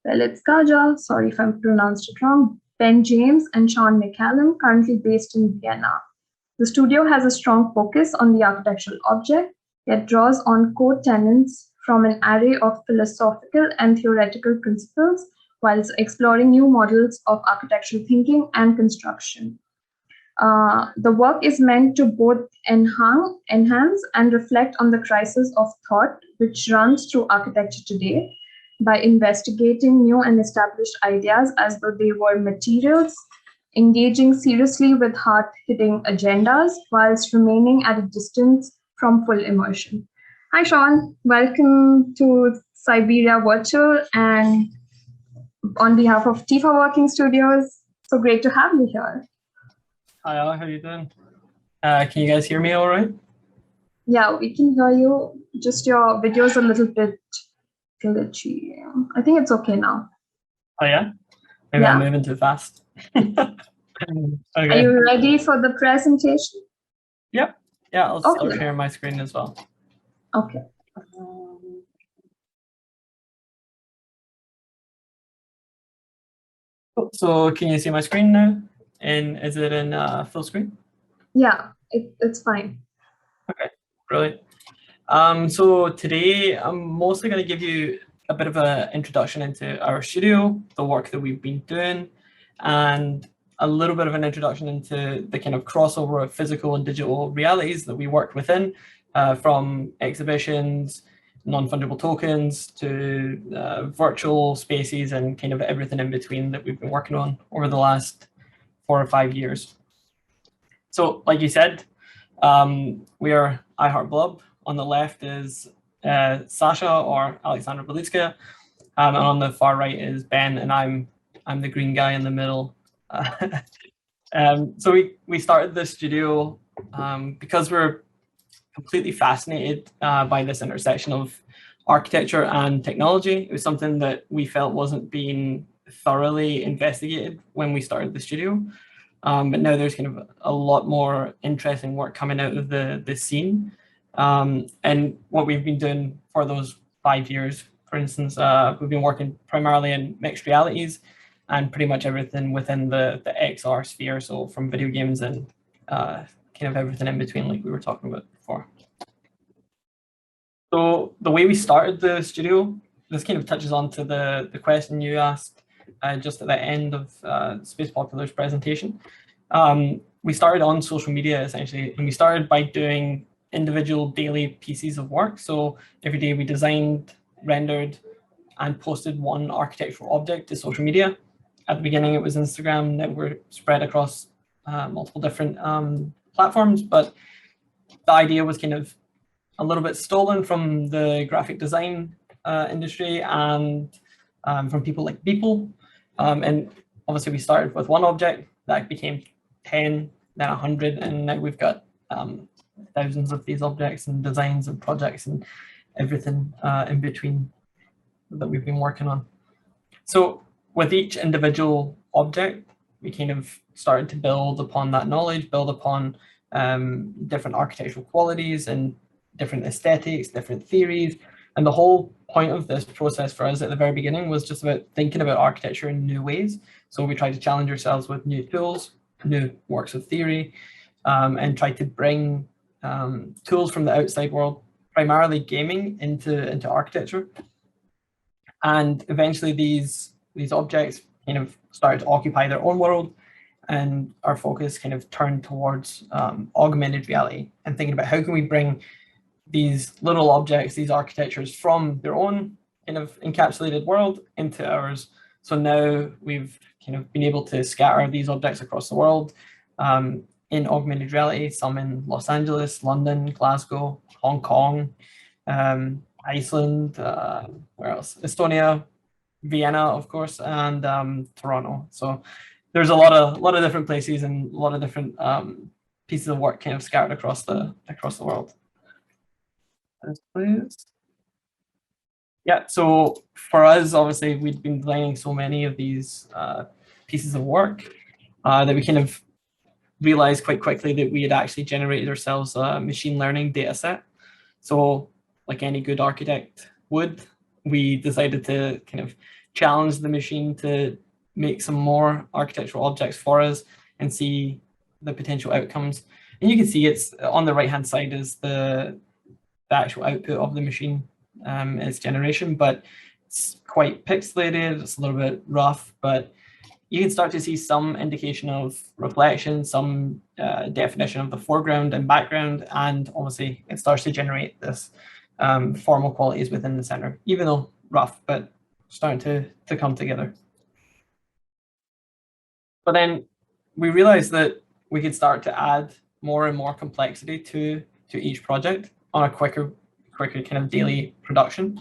Belitskaja, sorry if I pronounced it wrong, Ben James and Shaun McCallum, currently based in Vienna. The studio has a strong focus on the architectural object, yet draws on core tenets from an array of philosophical and theoretical principles, whilst exploring new models of architectural thinking and construction. The work is meant to both enhance and reflect on the crisis of thought which runs through architecture today by investigating new and established ideas as though they were materials, engaging seriously with hard-hitting agendas whilst remaining at a distance from full immersion. Hi, Shaun. Welcome to Cyberia Virtual, and on behalf of Tifa Working Studios, so great to have you here. Hi, how are you doing? Can you guys hear me all right? Yeah, we can hear you. Just your video's a little bit glitchy. I think it's okay now. Oh yeah? Maybe I'm moving too fast. Okay. Are you ready for the presentation? Yeah, I'll share my screen as well. Okay. So can you see my screen now? And is it in full screen? Yeah, it's fine. Okay, brilliant. So today I'm mostly going to give you a bit of an introduction into our studio, the work that we've been doing, and a little bit of an introduction into the kind of crossover of physical and digital realities that we work within, from exhibitions, non-fungible tokens, to virtual spaces, and kind of everything in between that we've been working on over the last 4 or 5 years. So like you said, we are iheartblob. On the left is Sasha, or Aleksandra Belitskaja, and on the far right is Ben, and I'm the green guy in the middle. So we started this studio because we're completely fascinated by this intersection of architecture and technology. It was something that we felt wasn't being thoroughly investigated when we started the studio. But now there's kind of a lot more interesting work coming out of the scene. And what we've been doing for those 5 years, for instance, we've been working primarily in mixed realities and pretty much everything within the XR sphere. So from video games and kind of everything in between, like we were talking about before. So the way we started the studio, this kind of touches on to the question you asked just at the end of Space Popular's presentation. We started on social media essentially, and we started by doing individual daily pieces of work. So every day we designed, rendered, and posted one architectural object to social media. At the beginning it was Instagram, now we're spread across multiple different platforms, but the idea was kind of a little bit stolen from the graphic design industry and from people like Beeple. And obviously we started with one object, that became 10, then 100, and now we've got thousands of these objects and designs and projects and everything in between that we've been working on. So with each individual object, we kind of started to build upon that knowledge, build upon different architectural qualities and different aesthetics, different theories. And the whole point of this process for us at the very beginning was just about thinking about architecture in new ways. So we tried to challenge ourselves with new tools, new works of theory, and try to bring tools from the outside world, primarily gaming, into architecture. And eventually these objects kind of started to occupy their own world, and our focus kind of turned towards augmented reality and thinking about how can we bring these little objects, these architectures from their own kind of encapsulated world into ours. So now we've kind of been able to scatter these objects across the world in augmented reality, some in Los Angeles, London, Glasgow, Hong Kong, Iceland, where else? Estonia, Vienna, of course, and Toronto. So there's a lot of different places and a lot of different pieces of work kind of scattered across the world. Please. Yeah, so for us, obviously, we'd been designing so many of these pieces of work that we kind of realized quite quickly that we had actually generated ourselves a machine learning data set. So like any good architect would, we decided to kind of challenge the machine to make some more architectural objects for us and see the potential outcomes. And you can see it's on the right-hand side is the actual output of the machine, its generation, but it's quite pixelated, it's a little bit rough, but you can start to see some indication of reflection, some definition of the foreground and background, and obviously it starts to generate this formal qualities within the center, even though rough, but starting to come together. But then we realized that we could start to add more and more complexity to each project on a quicker kind of daily production.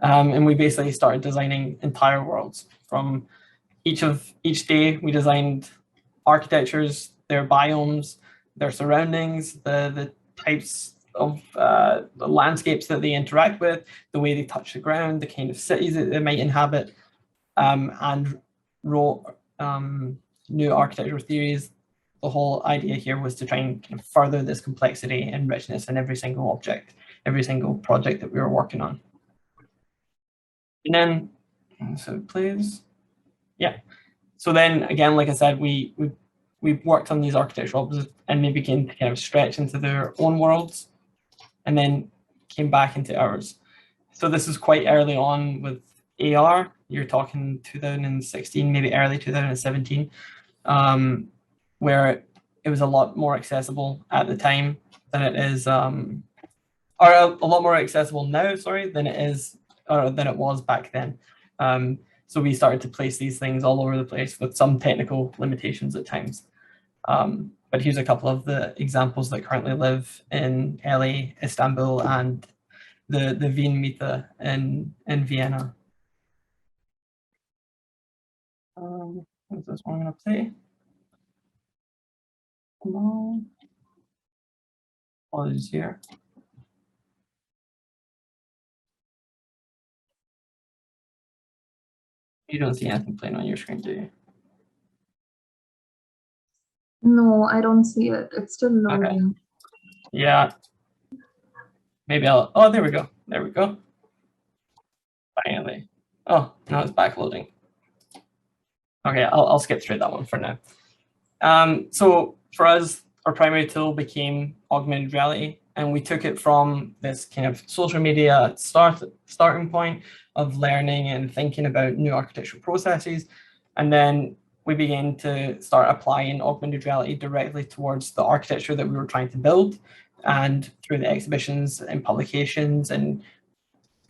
And we basically started designing entire worlds. From each day, we designed architectures, their biomes, their surroundings, the types of the landscapes that they interact with, the way they touch the ground, the kind of cities that they might inhabit, and wrote new architectural theories. The whole idea here was to try and kind of further this complexity and richness in every single object, every single project that we were working on. And then, so it plays, yeah. So then again, like I said, we worked on these architectural objects and they began to kind of stretch into their own worlds and then came back into ours. So this is quite early on with AR. You're talking 2016, maybe early 2017, where it was a lot more accessible at the time than it is, or a lot more accessible now, sorry, than it is, or than it was back then. So we started to place these things all over the place with some technical limitations at times. But here's a couple of the examples that currently live in LA, Istanbul, and the Wien Mitte in Vienna. What's this one going to play? Come on. Apologies here. You don't see anything playing on your screen, do you? No, I don't see it. It's still loading. Okay. Yeah. Maybe I'll, oh, there we go. There we go. Finally. Oh, now it's back loading. Okay, I'll skip through that one for now. So for us, our primary tool became augmented reality, and we took it from this kind of social media starting point of learning and thinking about new architectural processes. And then we began to start applying augmented reality directly towards the architecture that we were trying to build, and through the exhibitions and publications. And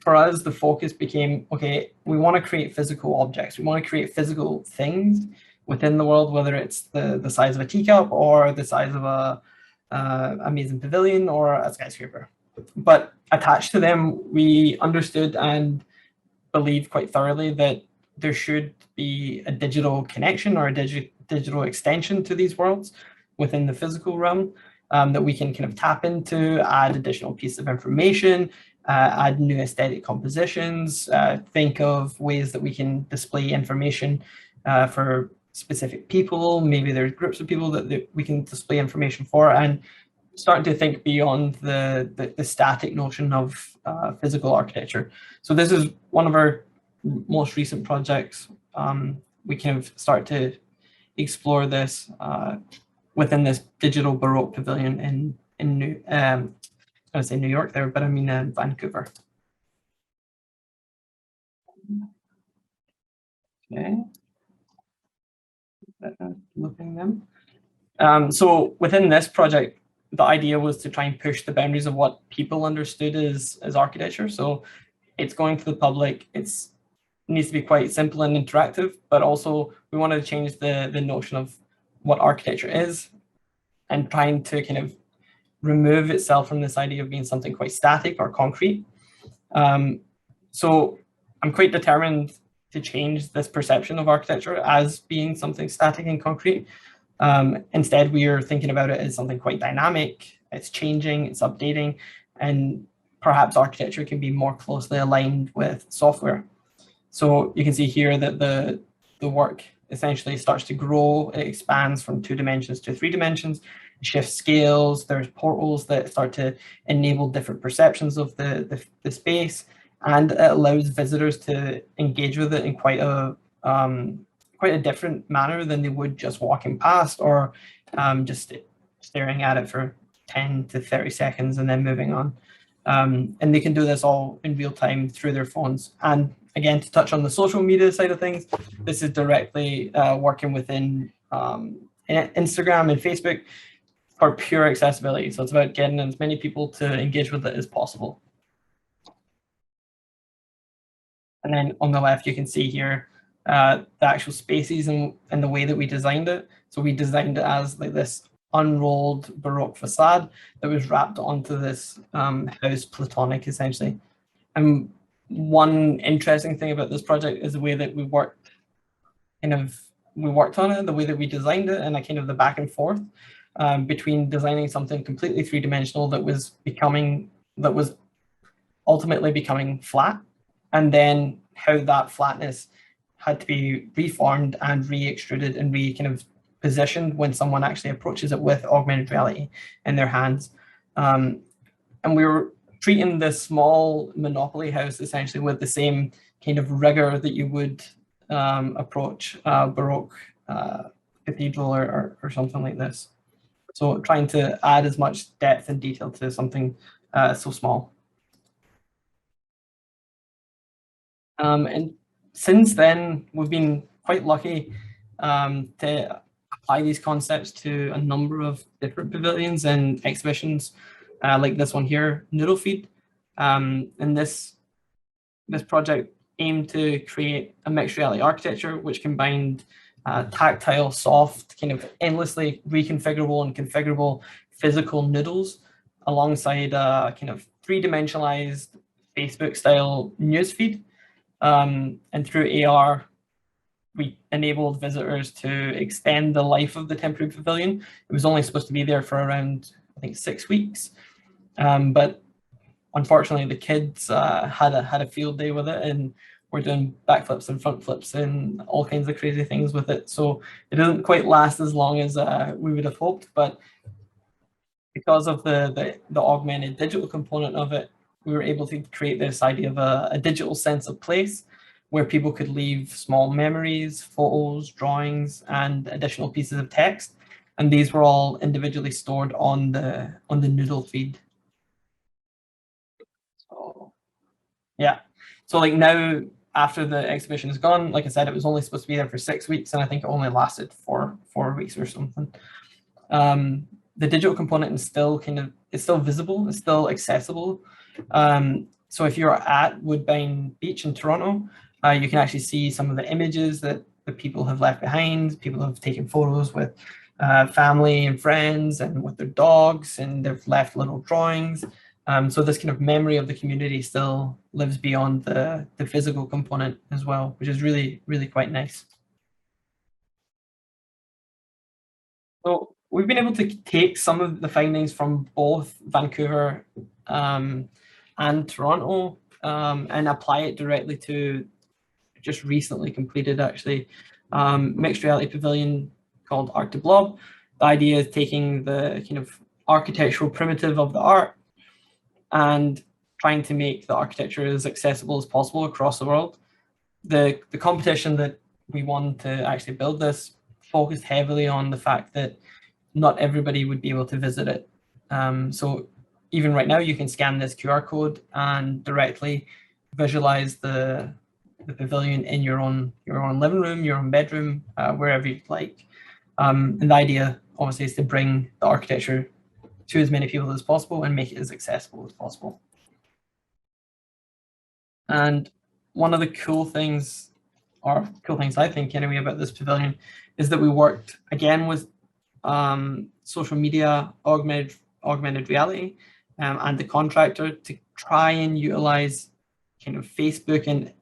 for us, the focus became, okay, we want to create physical objects. We want to create physical things within the world, whether it's the size of a teacup or the size of a amazing pavilion or a skyscraper. But attached to them, we understood and believed quite thoroughly that there should be a digital connection or a digital extension to these worlds within the physical realm that we can kind of tap into, add additional pieces of information, add new aesthetic compositions, think of ways that we can display information for specific people. Maybe there's groups of people that we can display information for, and starting to think beyond the static notion of physical architecture. So this is one of our most recent projects. We kind of start to explore this within this digital Baroque pavilion in New York there, but I mean Vancouver. Okay. Looping them. So within this project, the idea was to try and push the boundaries of what people understood as architecture. So it's going to the public. It needs to be quite simple and interactive, but also we wanted to change the notion of what architecture is and trying to kind of remove itself from this idea of being something quite static or concrete. So I'm quite determined to change this perception of architecture as being something static and concrete. Instead, we are thinking about it as something quite dynamic. It's changing, it's updating, and perhaps architecture can be more closely aligned with software. So you can see here that the work essentially starts to grow. It expands from 2 dimensions to 3 dimensions, it shifts scales. There's portals that start to enable different perceptions of the space. and it allows visitors to engage with it in quite a different manner than they would just walking past or just staring at it for 10 to 30 seconds and then moving on. And they can do this all in real time through their phones. And again, to touch on the social media side of things, this is directly working within Instagram and Facebook for pure accessibility. So it's about getting as many people to engage with it as possible. And then on the left, you can see here the actual spaces and the way that we designed it. So we designed it as like this unrolled Baroque facade that was wrapped onto this house Platonic, essentially. And one interesting thing about this project is the way that we worked on it, the way that we designed it, and kind of the back and forth between designing something completely three-dimensional that was ultimately becoming flat, and then how that flatness had to be reformed and re-extruded and positioned when someone actually approaches it with augmented reality in their hands. And we were treating this small Monopoly house essentially with the same kind of rigor that you would approach a Baroque cathedral or something like this. So trying to add as much depth and detail to something so small. And since then, we've been quite lucky to apply these concepts to a number of different pavilions and exhibitions, like this one here, Noodle Feed. And this project aimed to create a mixed reality architecture which combined tactile, soft, kind of endlessly reconfigurable and configurable physical noodles alongside kind of three-dimensionalized Facebook-style newsfeed. And through AR, we enabled visitors to extend the life of the temporary pavilion. It was only supposed to be there for around, I think, 6 weeks. But unfortunately, the kids had a field day with it, and we're doing backflips and front flips and all kinds of crazy things with it. So it doesn't quite last as long as we would have hoped, but because of the augmented digital component of it, we were able to create this idea of a digital sense of place where people could leave small memories, photos, drawings, and additional pieces of text. And these were all individually stored on the Noodle feed. So yeah, so like now after the exhibition is gone, like I said, it was only supposed to be there for 6 weeks, and I think it only lasted for 4 weeks or something. The digital component is still visible, it's still accessible. So if you're at Woodbine Beach in Toronto, you can actually see some of the images that the people have left behind. People have taken photos with family and friends and with their dogs, and they've left little drawings. So this kind of memory of the community still lives beyond the physical component as well, which is really, really quite nice. So we've been able to take some of the findings from both Vancouver and Toronto and apply it directly to just recently completed actually mixed reality pavilion called iheartblob. The idea is taking the kind of architectural primitive of the art and trying to make the architecture as accessible as possible across the world. The competition that we won to actually build this focused heavily on the fact that not everybody would be able to visit it. So even right now, you can scan this QR code and directly visualize the pavilion in your own living room, your own bedroom, wherever you'd like. And the idea, obviously, is to bring the architecture to as many people as possible and make it as accessible as possible. And one of the cool things I think anyway about this pavilion is that we worked again with social media, augmented reality, and the contractor to try and utilize kind of Facebook and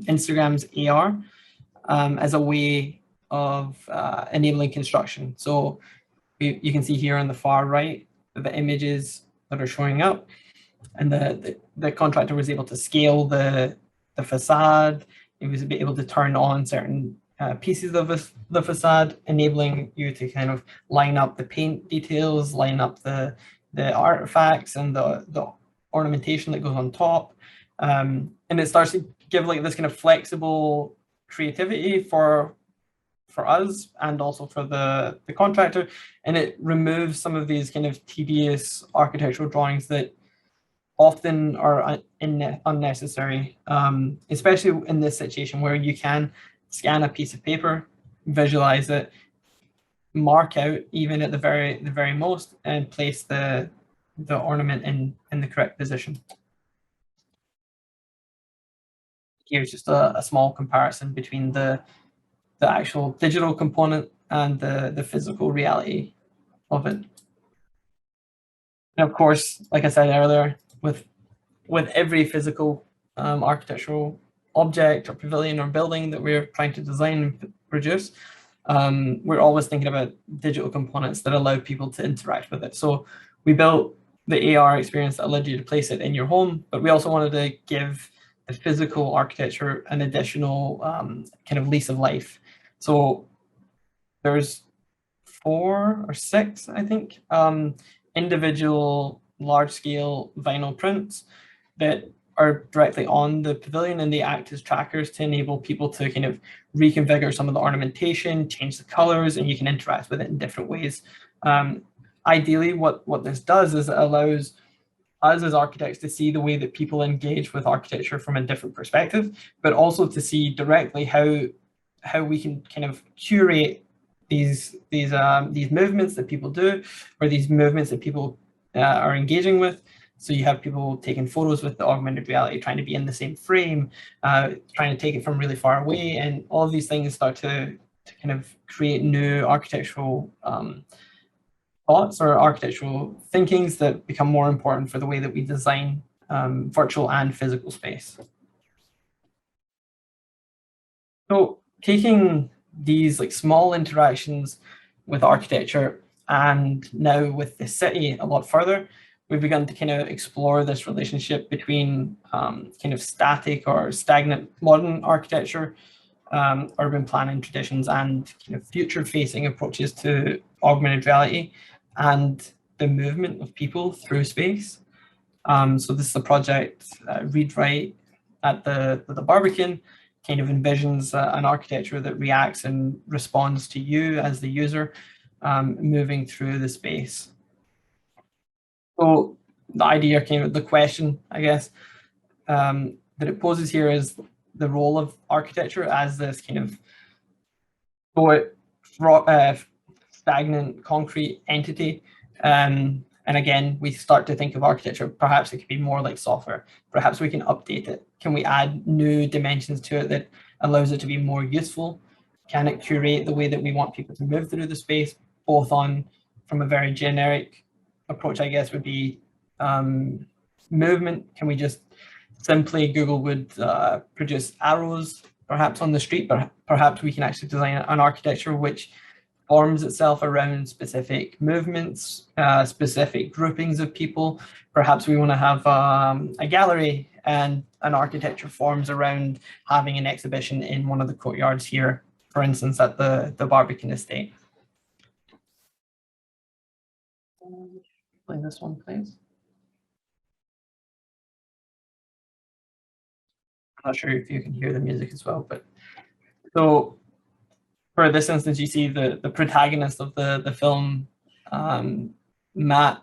Instagram's AR as a way of enabling construction. So you can see here on the far right the images that are showing up, and the contractor was able to scale the facade. He was able to turn on certain pieces of the facade, enabling you to kind of line up the paint details, line up the artifacts and the ornamentation that goes on top. And it starts to give like this kind of flexible creativity for us and also for the contractor, and it removes some of these kind of tedious architectural drawings that often are unnecessary, especially in this situation where you can scan a piece of paper, visualize it, mark out even at the very most, and place the ornament in the correct position. Here's just a small comparison between the actual digital component and the physical reality of it. And of course, like I said earlier, with every physical architectural object or pavilion or building that we're trying to design and produce, we're always thinking about digital components that allow people to interact with it. So we built the AR experience that allowed you to place it in your home, but we also wanted to give the physical architecture an additional kind of lease of life. So there's 4 or 6, I think, individual large-scale vinyl prints that are directly on the pavilion, and they act as trackers to enable people to kind of reconfigure some of the ornamentation, change the colors, and you can interact with it in different ways. Ideally, what this does is it allows us as architects to see the way that people engage with architecture from a different perspective, but also to see directly how we can kind of curate these movements that people do, or these movements that people are engaging with. So you have people taking photos with the augmented reality, trying to be in the same frame, trying to take it from really far away, and all of these things start to kind of create new architectural thoughts or architectural thinkings that become more important for the way that we design virtual and physical space. So taking these like small interactions with architecture and now with the city a lot further, we've begun to kind of explore this relationship between kind of static or stagnant modern architecture, urban planning traditions, and kind of future-facing approaches to augmented reality and the movement of people through space. So this is a project, Read Write at the Barbican, kind of envisions an architecture that reacts and responds to you as the user moving through the space. So the idea, kind of the question, I guess, that it poses here is the role of architecture as this kind of stagnant concrete entity. And again, we start to think of architecture, perhaps it could be more like software. Perhaps we can update it. Can we add new dimensions to it that allows it to be more useful? Can it curate the way that we want people to move through the space, both on, from a very generic approach, I guess, would be movement. Can we just simply, Google would produce arrows perhaps on the street, but perhaps we can actually design an architecture which forms itself around specific movements, specific groupings of people. Perhaps we want to have a gallery, and an architecture forms around having an exhibition in one of the courtyards here, for instance, at the Barbican estate. Play this one, please. I'm not sure if you can hear the music as well, but so for this instance, you see the protagonist of the film, Matt,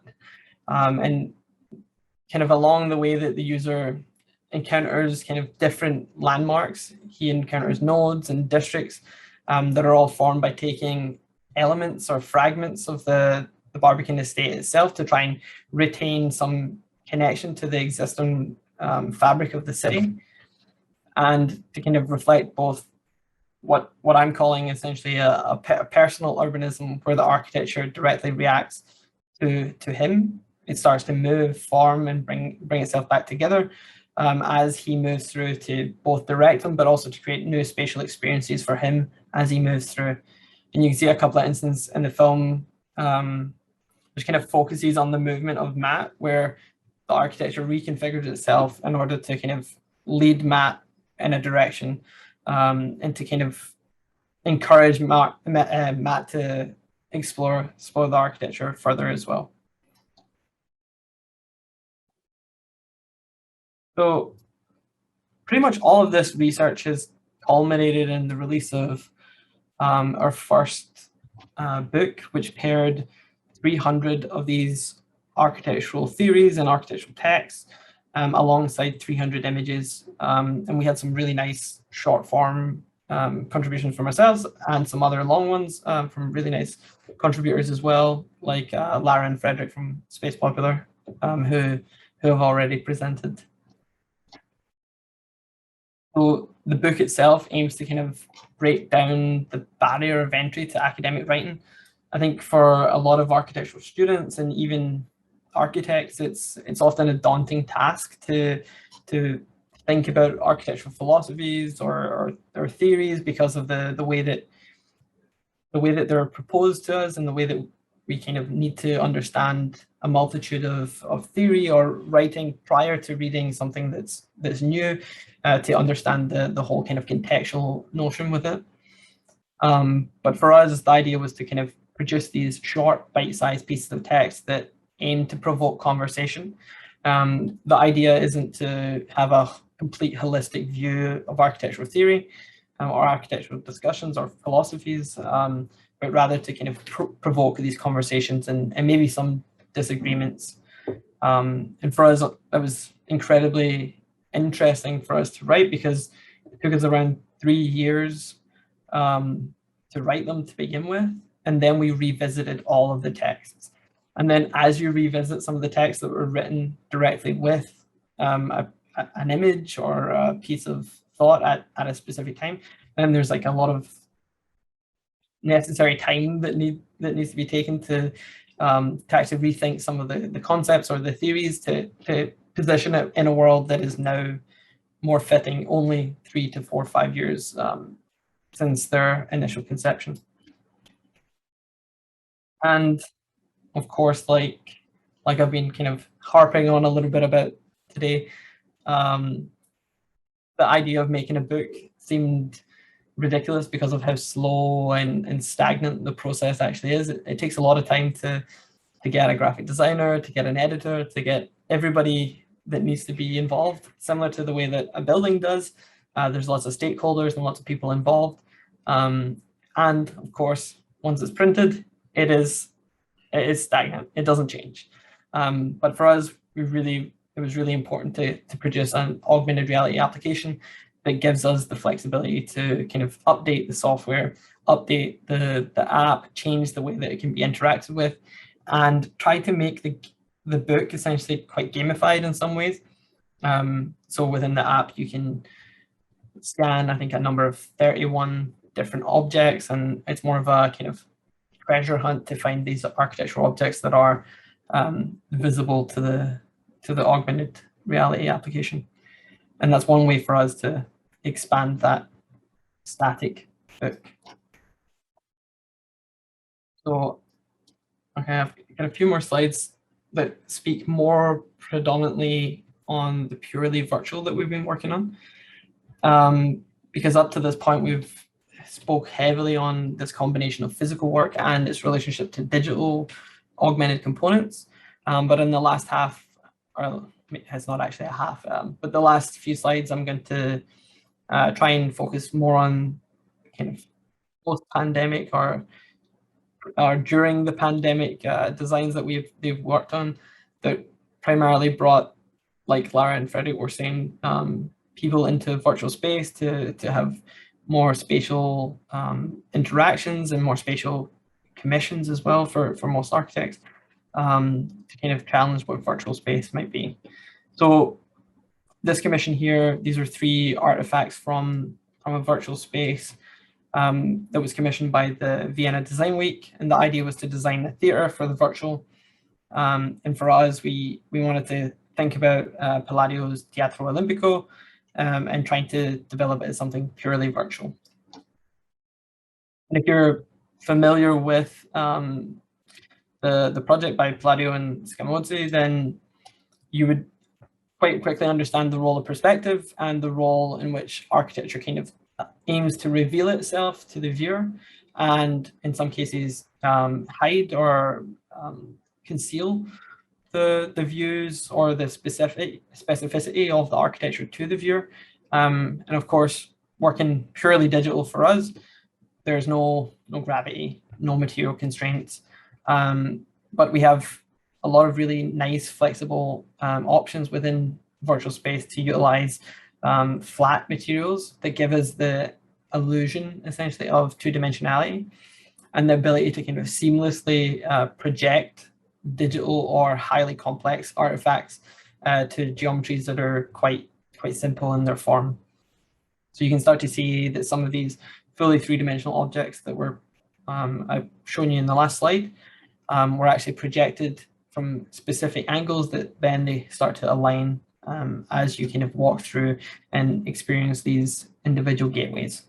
and kind of along the way that the user encounters kind of different landmarks, he encounters nodes and districts that are all formed by taking elements or fragments of the Barbican estate itself to try and retain some connection to the existing fabric of the city, and to kind of reflect both what I'm calling essentially a personal urbanism, where the architecture directly reacts to him. It starts to move, form, and bring itself back together as he moves through to both direct him, but also to create new spatial experiences for him as he moves through. And you can see a couple of instances in the film which kind of focuses on the movement of Matt, where the architecture reconfigures itself in order to kind of lead Matt in a direction, and to kind of encourage Matt to explore the architecture further as well. So pretty much all of this research has culminated in the release of our first book, which paired 300 of these architectural theories and architectural texts alongside 300 images. And we had some really nice short form contributions from ourselves and some other long ones from really nice contributors as well, like Lara and Frederick from Space Popular, who have already presented. So the book itself aims to kind of break down the barrier of entry to academic writing. I think for a lot of architectural students and even architects, it's often a daunting task to think about architectural philosophies or theories because of the way that they're proposed to us and the way that we kind of need to understand a multitude of theory or writing prior to reading something that's new to understand the whole kind of contextual notion with it. But for us, the idea was to kind of produce these short bite-sized pieces of text that aim to provoke conversation. The idea isn't to have a complete holistic view of architectural theory or architectural discussions or philosophies, but rather to kind of provoke these conversations and maybe some disagreements. And for us, it was incredibly interesting for us to write because it took us around 3 years to write them to begin with. And then we revisited all of the texts. And then as you revisit some of the texts that were written directly with an image or a piece of thought at a specific time, then there's like a lot of necessary time that needs to be taken to actually rethink some of the concepts or the theories to position it in a world that is now more fitting only 3 to 4 or 5 years since their initial conception. And of course, like I've been kind of harping on a little bit about today, the idea of making a book seemed ridiculous because of how slow and stagnant the process actually is. It takes a lot of time to get a graphic designer, to get an editor, to get everybody that needs to be involved, similar to the way that a building does. There's lots of stakeholders and lots of people involved. And of course, once it's printed, it is stagnant. It doesn't change. But for us, it was really important to produce an augmented reality application that gives us the flexibility to kind of update the software, update the app, change the way that it can be interacted with, and try to make the book essentially quite gamified in some ways. So within the app, you can scan, I think, a number of 31 different objects, and it's more of a kind of treasure hunt to find these architectural objects that are visible to the augmented reality application. And that's one way for us to expand that static book. So, okay, I've got a few more slides that speak more predominantly on the purely virtual that we've been working on. Because up to this point, we've spoke heavily on this combination of physical work and its relationship to digital augmented components. But in the last half, or it's not actually a half, but the last few slides, I'm going to try and focus more on kind of post-pandemic or during the pandemic designs that they've worked on that primarily brought, like Lara and Frederick were saying, people into virtual space to have more spatial interactions and more spatial commissions as well for most architects to kind of challenge what virtual space might be. So this commission here, these are 3 artifacts from a virtual space that was commissioned by the Vienna Design Week, and the idea was to design a theatre for the virtual. And for us, we wanted to think about Palladio's Teatro Olimpico and trying to develop it as something purely virtual. And if you're familiar with the project by Palladio and Scamozzi, then you would quite quickly understand the role of perspective and the role in which architecture kind of aims to reveal itself to the viewer, and in some cases hide or conceal the views or the specificity of the architecture to the viewer. And of course, working purely digital for us, there's no gravity, no material constraints, but we have a lot of really nice, flexible options within virtual space to utilize flat materials that give us the illusion, essentially, of two-dimensionality and the ability to kind of seamlessly project digital or highly complex artifacts to geometries that are quite simple in their form. So you can start to see that some of these fully three-dimensional objects that were I've shown you in the last slide were actually projected from specific angles that then they start to align as you kind of walk through and experience these individual gateways.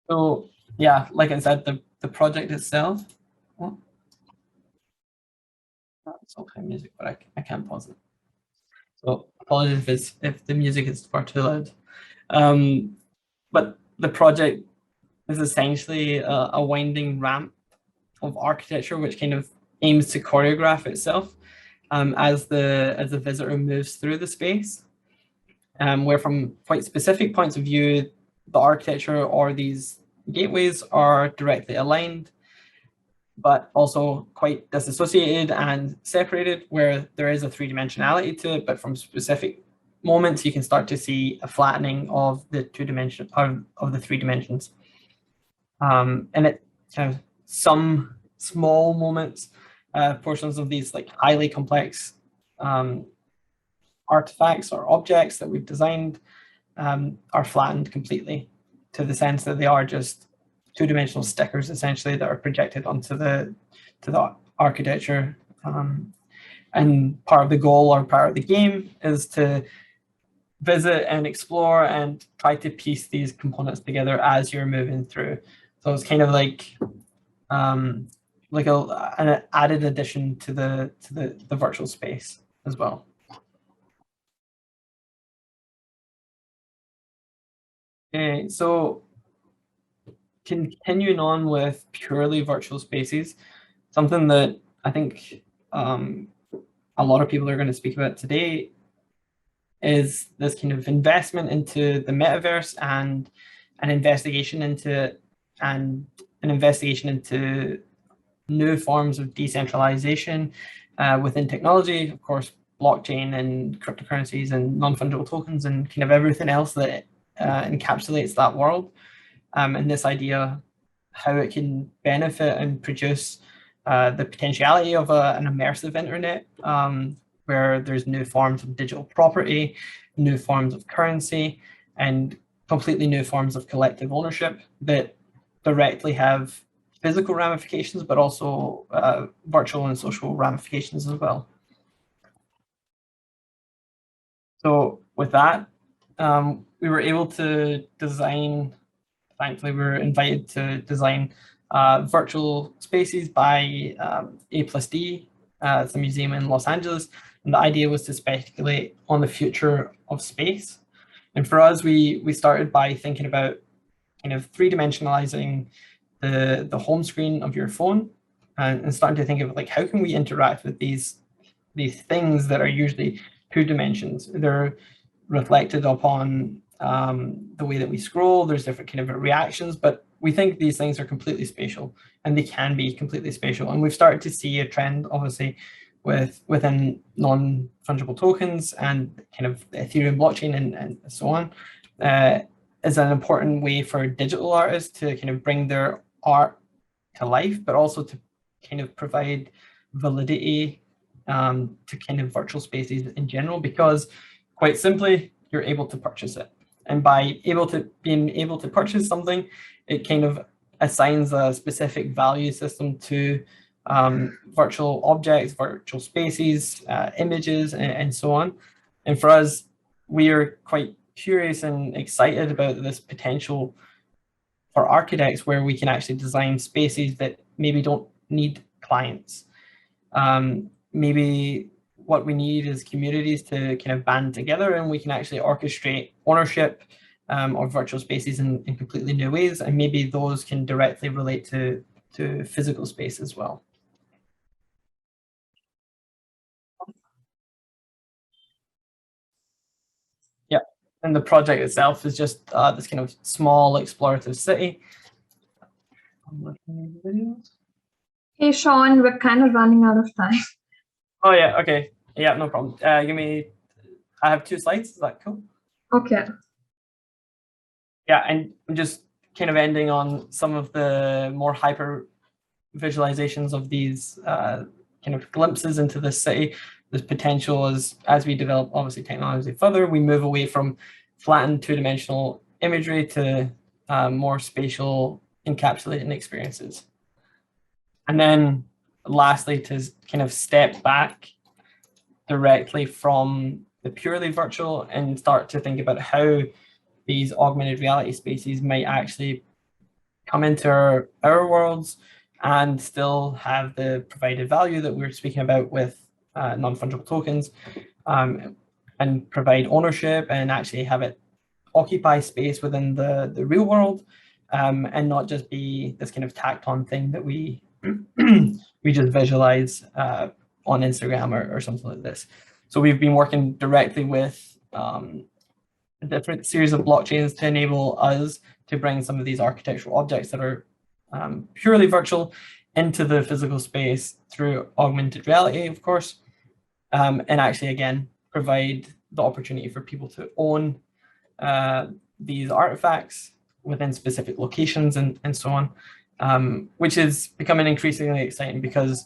So yeah, like I said, the project itself, well, it's okay music, but I can't pause it. So apologies if the music is far too loud. But the project is essentially a winding ramp of architecture, which kind of aims to choreograph itself as the visitor moves through the space, where from quite specific points of view, the architecture or these gateways are directly aligned, but also quite disassociated and separated, where there is a three-dimensionality to it, but from specific moments you can start to see a flattening of the two-dimension of the three dimensions. And it kind of some small moments, portions of these like highly complex artifacts or objects that we've designed are flattened completely to the sense that they are just two-dimensional stickers essentially that are projected onto the architecture. And part of the goal or part of the game is to visit and explore and try to piece these components together as you're moving through. So it's kind of like an added addition to the virtual space as well. Okay, so continuing on with purely virtual spaces, something that I think a lot of people are going to speak about today is this kind of investment into the metaverse and an investigation into new forms of decentralization within technology, of course, blockchain and cryptocurrencies and non-fungible tokens and kind of everything else that encapsulates that world. And this idea, how it can benefit and produce the potentiality of an immersive internet, where there's new forms of digital property, new forms of currency, and completely new forms of collective ownership that directly have physical ramifications, but also virtual and social ramifications as well. So with that, we were able to design, thankfully we were invited to design virtual spaces by A+D. It's a museum in Los Angeles. And the idea was to speculate on the future of space. And for us, we started by thinking about kind of three-dimensionalizing the home screen of your phone and starting to think of like, how can we interact with these things that are usually two dimensions? They're reflected upon the way that we scroll. There's different kind of reactions, but we think these things are completely spatial and they can be completely spatial. And we've started to see a trend, obviously, within non-fungible tokens and kind of the Ethereum blockchain and so on, is an important way for digital artists to kind of bring their art to life, but also to kind of provide validity to kind of virtual spaces in general, because quite simply, you're able to purchase it. And by being able to purchase something, it kind of assigns a specific value system to virtual objects, virtual spaces, images, and so on. And for us, we are quite curious and excited about this potential for architects where we can actually design spaces that maybe don't need clients. Maybe what we need is communities to kind of band together, and we can actually orchestrate ownership of virtual spaces in completely new ways, and maybe those can directly relate to physical space as well. And the project itself is just this kind of small explorative city. I'm looking at the videos. Hey, Sean, we're kind of running out of time. Oh yeah, okay. Yeah, no problem. I have 2 slides, is that cool? Okay. Yeah, and I'm just kind of ending on some of the more hyper visualizations of these kind of glimpses into the city. There's potential as we develop, obviously, technology further, we move away from flattened 2-dimensional imagery to more spatial encapsulating experiences. And then lastly, to kind of step back directly from the purely virtual and start to think about how these augmented reality spaces might actually come into our worlds and still have the provided value that we're speaking about with non-fungible tokens, and provide ownership and actually have it occupy space within the real world, and not just be this kind of tacked on thing that we we just visualize on Instagram or something like this. So we've been working directly with a different series of blockchains to enable us to bring some of these architectural objects that are purely virtual into the physical space through augmented reality, of course, and actually, again, provide the opportunity for people to own these artifacts within specific locations and so on, which is becoming increasingly exciting because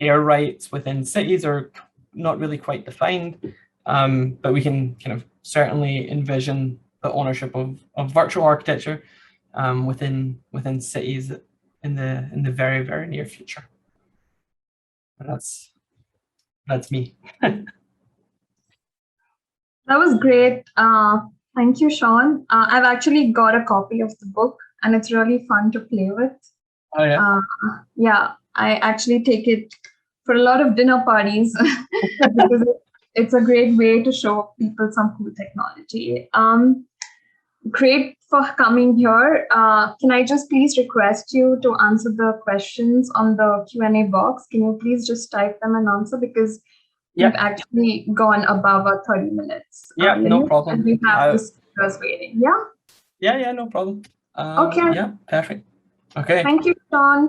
air rights within cities are not really quite defined, but we can kind of certainly envision the ownership of virtual architecture within cities in the very, very near future. And that's me. That was great. Thank you, Sean. I've actually got a copy of the book, and it's really fun to play with. Oh yeah. Yeah, I actually take it for a lot of dinner parties because it's a great way to show people some cool technology. Great for coming here. Can I just please request you to answer the questions on the Q&A box? Can you please just type them and answer, because we've actually gone above our 30 minutes. Yeah, no problem. And we have the speakers waiting. Yeah? Yeah, no problem. Okay. Yeah, perfect. Okay. Thank you, Sean.